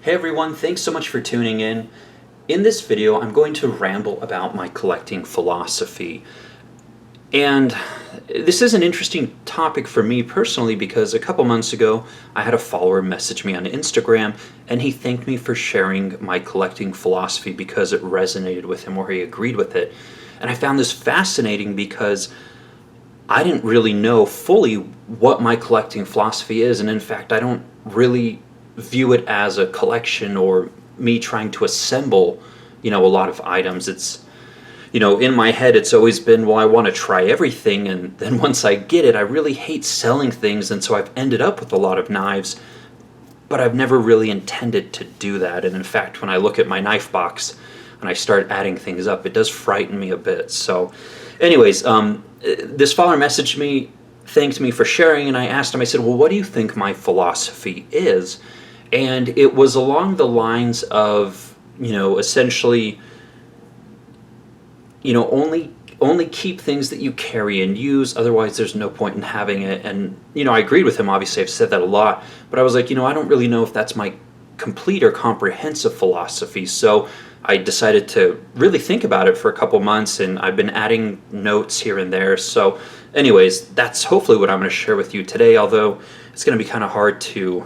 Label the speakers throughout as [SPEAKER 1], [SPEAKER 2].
[SPEAKER 1] Hey everyone, thanks so much for tuning in. In this video, I'm going to ramble about my collecting philosophy. And this is an interesting topic for me personally because a couple months ago, I had a follower message me on Instagram and he thanked me for sharing my collecting philosophy because it resonated with him or he agreed with it. And I found this fascinating because I didn't really know fully what my collecting philosophy is, and in fact, I don't really view it as a collection or me trying to assemble, a lot of items. It's, in my head, it's always been, well, I want to try everything, and then once I get it, I really hate selling things, and so I've ended up with a lot of knives, but I've never really intended to do that. And in fact, when I look at my knife box and I start adding things up, it does frighten me a bit. So anyways, this follower messaged me, thanked me for sharing, and I asked him, I said, well, what do you think my philosophy is? And it was along the lines of, essentially, only keep things that you carry and use, otherwise there's no point in having it. And, I agreed with him, obviously I've said that a lot, but I was like, I don't really know if that's my complete or comprehensive philosophy. So I decided to really think about it for a couple months, and I've been adding notes here and there. So anyways, that's hopefully what I'm going to share with you today, although it's going to be kind of hard to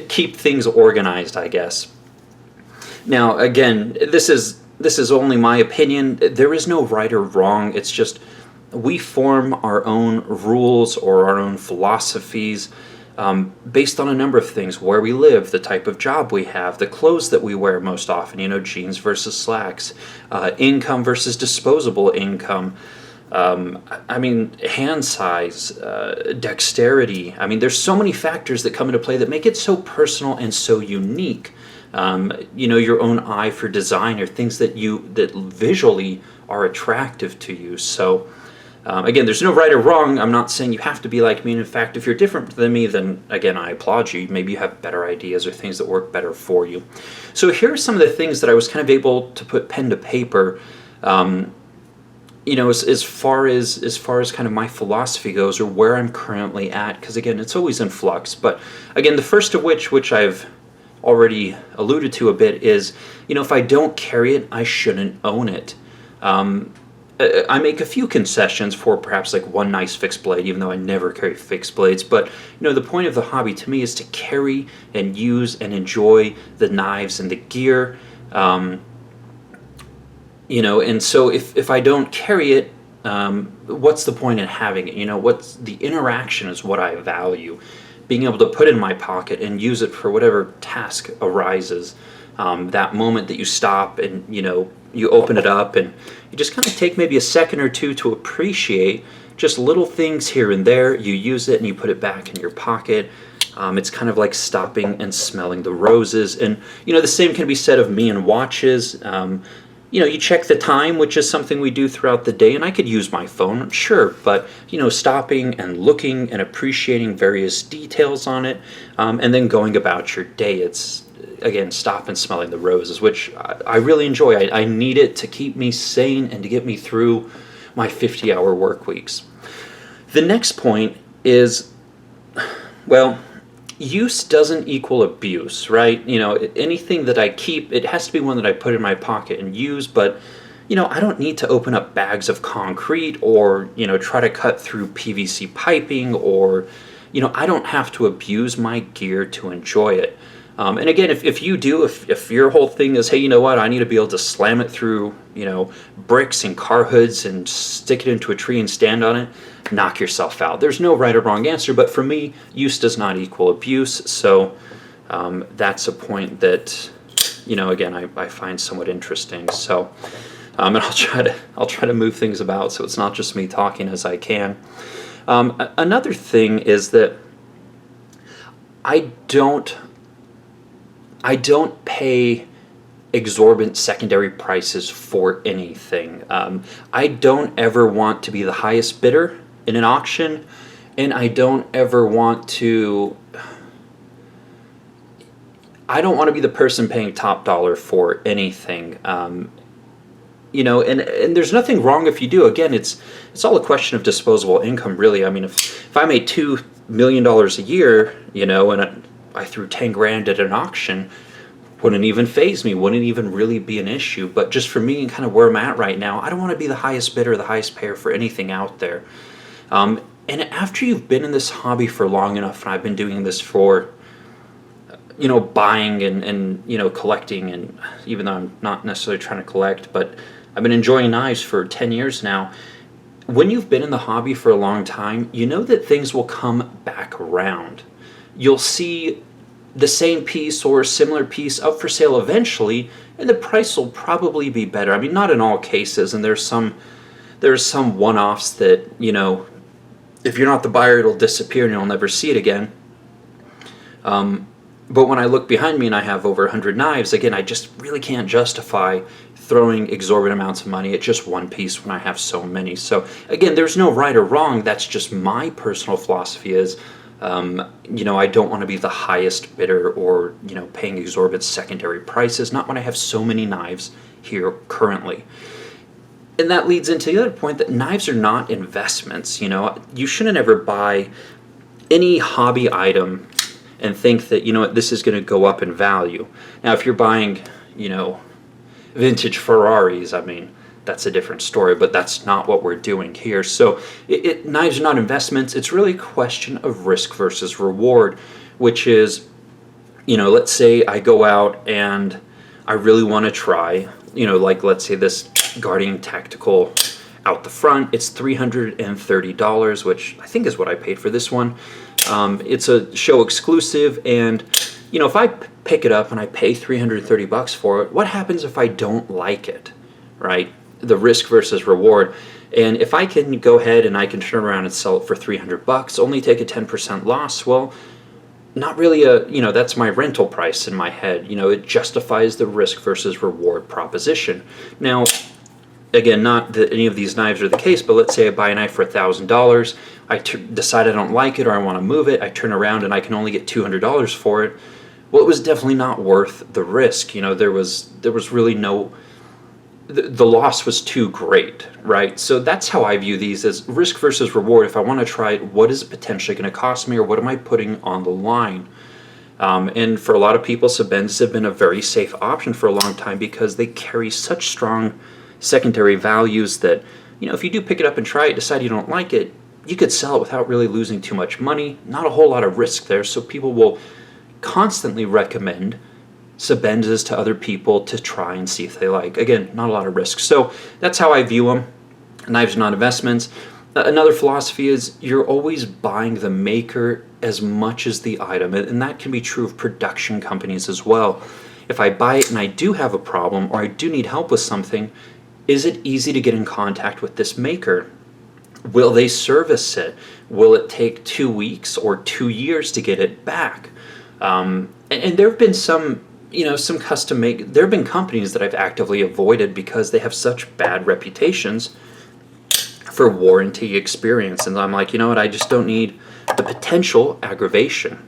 [SPEAKER 1] keep things organized, I guess. Now, again, this is only my opinion. There is no right or wrong. It's just we form our own rules or our own philosophies based on a number of things: where we live, the type of job we have, the clothes that we wear most often, jeans versus slacks, income versus disposable income, hand size, dexterity. There's so many factors that come into play that make it so personal and so unique. Your own eye for design or things that visually are attractive to you. So again, there's no right or wrong. I'm not saying you have to be like me. And in fact, if you're different than me, then again, I applaud you. Maybe you have better ideas or things that work better for you. So here are some of the things that I was kind of able to put pen to paper. As far as kind of my philosophy goes, or where I'm currently at, because again, it's always in flux. But again, the first of which I've already alluded to a bit, is, if I don't carry it, I shouldn't own it. I make a few concessions for perhaps like one nice fixed blade, even though I never carry fixed blades. But the point of the hobby to me is to carry and use and enjoy the knives and the gear. And so if I don't carry it, what's the point in having it? What's the interaction is what I value. Being able to put it in my pocket and use it for whatever task arises. That moment that you stop and, you open it up and you just kind of take maybe a second or two to appreciate just little things here and there. You use it and you put it back in your pocket. It's kind of like stopping and smelling the roses. And, the same can be said of me and watches. You check the time, which is something we do throughout the day, and I could use my phone, sure, but, stopping and looking and appreciating various details on it, and then going about your day. It's, again, stop and smelling the roses, which I really enjoy. I need it to keep me sane and to get me through my 50-hour work weeks. The next point is, well, use doesn't equal abuse, right? Anything that I keep, it has to be one that I put in my pocket and use, but, I don't need to open up bags of concrete or, try to cut through PVC piping or, I don't have to abuse my gear to enjoy it. And again, if you do, if your whole thing is, hey, you know what, I need to be able to slam it through, bricks and car hoods and stick it into a tree and stand on it, knock yourself out. There's no right or wrong answer, but for me, use does not equal abuse. So that's a point that, again, I find somewhat interesting. So, and I'll try to move things about so it's not just me talking as I can. Another thing is that I don't pay exorbitant secondary prices for anything. I don't ever want to be the highest bidder in an auction, and I don't want to be the person paying top dollar for anything. And there's nothing wrong if you do. Again, it's all a question of disposable income, really. If I made $2 million a year, and I threw 10 grand at an auction, wouldn't even faze me, wouldn't even really be an issue. But just for me and kind of where I'm at right now, I don't want to be the highest bidder, the highest payer for anything out there. And after you've been in this hobby for long enough, and I've been doing this for, buying and collecting, and even though I'm not necessarily trying to collect, but I've been enjoying knives for 10 years now. When you've been in the hobby for a long time, you know that things will come back around. You'll see the same piece or a similar piece up for sale eventually, and the price will probably be better. I mean, not in all cases, and there's some one-offs that, if you're not the buyer, it'll disappear and you'll never see it again. But when I look behind me and I have over 100 knives, again, I just really can't justify throwing exorbitant amounts of money at just one piece when I have so many. So again, there's no right or wrong. That's just my personal philosophy is, I don't want to be the highest bidder or, paying exorbitant secondary prices, not when I have so many knives here currently. And that leads into the other point that knives are not investments. You shouldn't ever buy any hobby item and think that, this is going to go up in value. Now, if you're buying, vintage Ferraris, I mean, that's a different story, but that's not what we're doing here. So knives are not investments. It's really a question of risk versus reward, which is, let's say I go out and I really want to try, like let's say this Guardian Tactical out the front. It's $330, which I think is what I paid for this one. It's a show exclusive, and if I pick it up and I pay $330 for it, what happens if I don't like it, right? The risk versus reward. And if I can go ahead and I can turn around and sell it for $300, only take a 10% loss, well, not really that's my rental price in my head. It justifies the risk versus reward proposition. Now, again, not that any of these knives are the case, but let's say I buy a knife for $1,000. I decide I don't like it or I want to move it. I turn around and I can only get $200 for it. Well, it was definitely not worth the risk. There was really no, the loss was too great, right? So that's how I view these, as risk versus reward. If I want to try it, what is it potentially going to cost me, or what am I putting on the line? And for a lot of people, SubEnds have been a very safe option for a long time because they carry such strong secondary values that, if you do pick it up and try it, decide you don't like it, you could sell it without really losing too much money. Not a whole lot of risk there, so people will constantly recommend SubEnds to other people to try and see if they like. Again, not a lot of risk. So that's how I view them. Knives are not investments. Another philosophy is you're always buying the maker as much as the item, and that can be true of production companies as well. If I buy it and I do have a problem or I do need help with something, is it easy to get in contact with this maker? Will they service it? Will it take 2 weeks or 2 years to get it back? And there have been some custom make. There have been companies that I've actively avoided because they have such bad reputations for warranty experience, and I'm like, what? I just don't need the potential aggravation.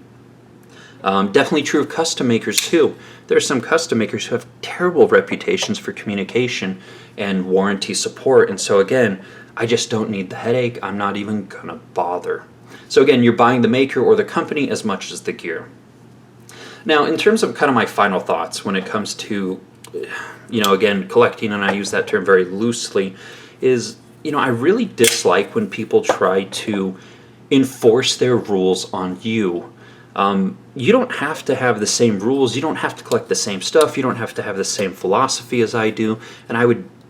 [SPEAKER 1] Definitely true of custom makers too. There are some custom makers who have terrible reputations for communication and warranty support, and so again, I just don't need the headache. I'm not even gonna bother. So again, you're buying the maker or the company as much as the gear. Now, in terms of kind of my final thoughts when it comes to, again, collecting, and I use that term very loosely, is, I really dislike when people try to enforce their rules on you. You don't have to have the same rules. You don't have to collect the same stuff. You don't have to have the same philosophy as I do. And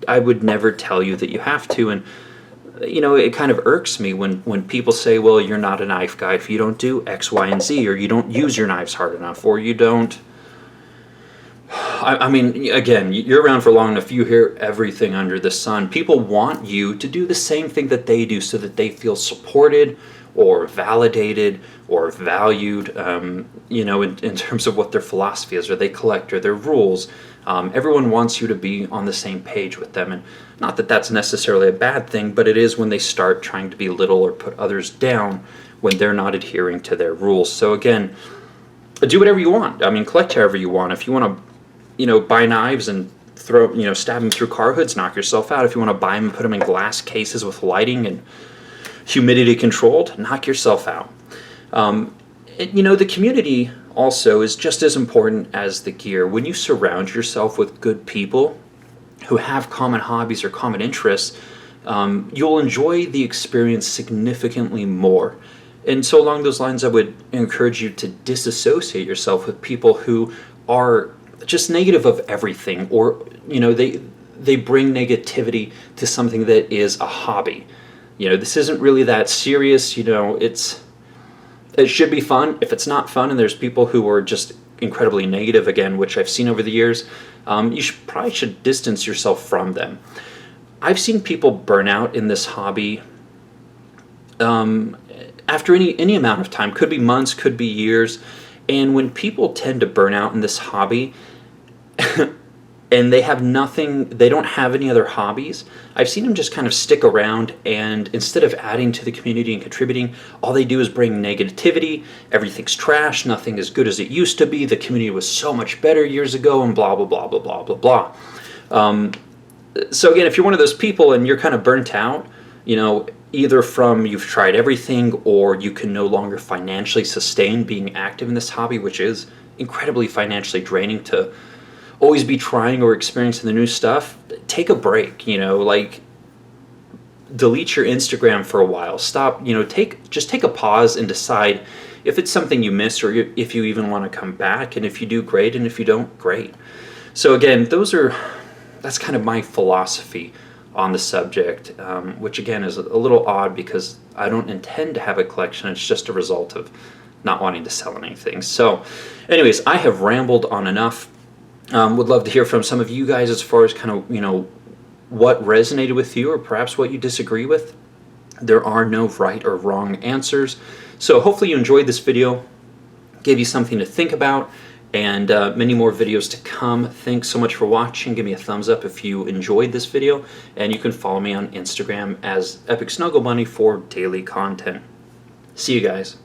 [SPEAKER 1] I would never tell you that you have to. And it kind of irks me when people say, well, you're not a knife guy if you don't do X, Y, and Z, or you don't use your knives hard enough, or you don't. I mean, again, you're around for long enough, you hear everything under the sun. People want you to do the same thing that they do so that they feel supported or validated or valued, in terms of what their philosophy is, or they collect, or their rules. Everyone wants you to be on the same page with them, and not that that's necessarily a bad thing, but it is when they start trying to belittle or put others down when they're not adhering to their rules. So again, do whatever you want. I mean, collect however you want. If you want to, buy knives and stab them through car hoods, knock yourself out. If you want to buy them and put them in glass cases with lighting and humidity controlled, knock yourself out. The community also is just as important as the gear. When you surround yourself with good people who have common hobbies or common interests, you'll enjoy the experience significantly more. And so along those lines, I would encourage you to disassociate yourself with people who are just negative of everything, or they bring negativity to something that is a hobby. This isn't really that serious. It should be fun. If it's not fun and there's people who are just incredibly negative, again, which I've seen over the years, you probably should distance yourself from them. I've seen people burn out in this hobby after any amount of time. Could be months, could be years. And when people tend to burn out in this hobby and they have nothing, they don't have any other hobbies, I've seen them just kind of stick around, and instead of adding to the community and contributing, all they do is bring negativity. Everything's trash, nothing as good as it used to be, the community was so much better years ago, and blah, blah, blah, blah, blah, blah, blah. So again, if you're one of those people and you're kind of burnt out, either from you've tried everything, or you can no longer financially sustain being active in this hobby, which is incredibly financially draining to always be trying or experiencing the new stuff, take a break. Delete your Instagram for a while. Stop. Just take a pause and decide if it's something you miss, or if you even want to come back. And if you do, great. And if you don't, great. So again, that's kind of my philosophy on the subject, which again is a little odd because I don't intend to have a collection. It's just a result of not wanting to sell anything. So anyways, I have rambled on enough. Would love to hear from some of you guys as far as kind of, what resonated with you, or perhaps what you disagree with. There are no right or wrong answers. So hopefully you enjoyed this video, gave you something to think about, and many more videos to come. Thanks so much for watching. Give me a thumbs up if you enjoyed this video, and you can follow me on Instagram as Epic Snuggle Bunny for daily content. See you guys.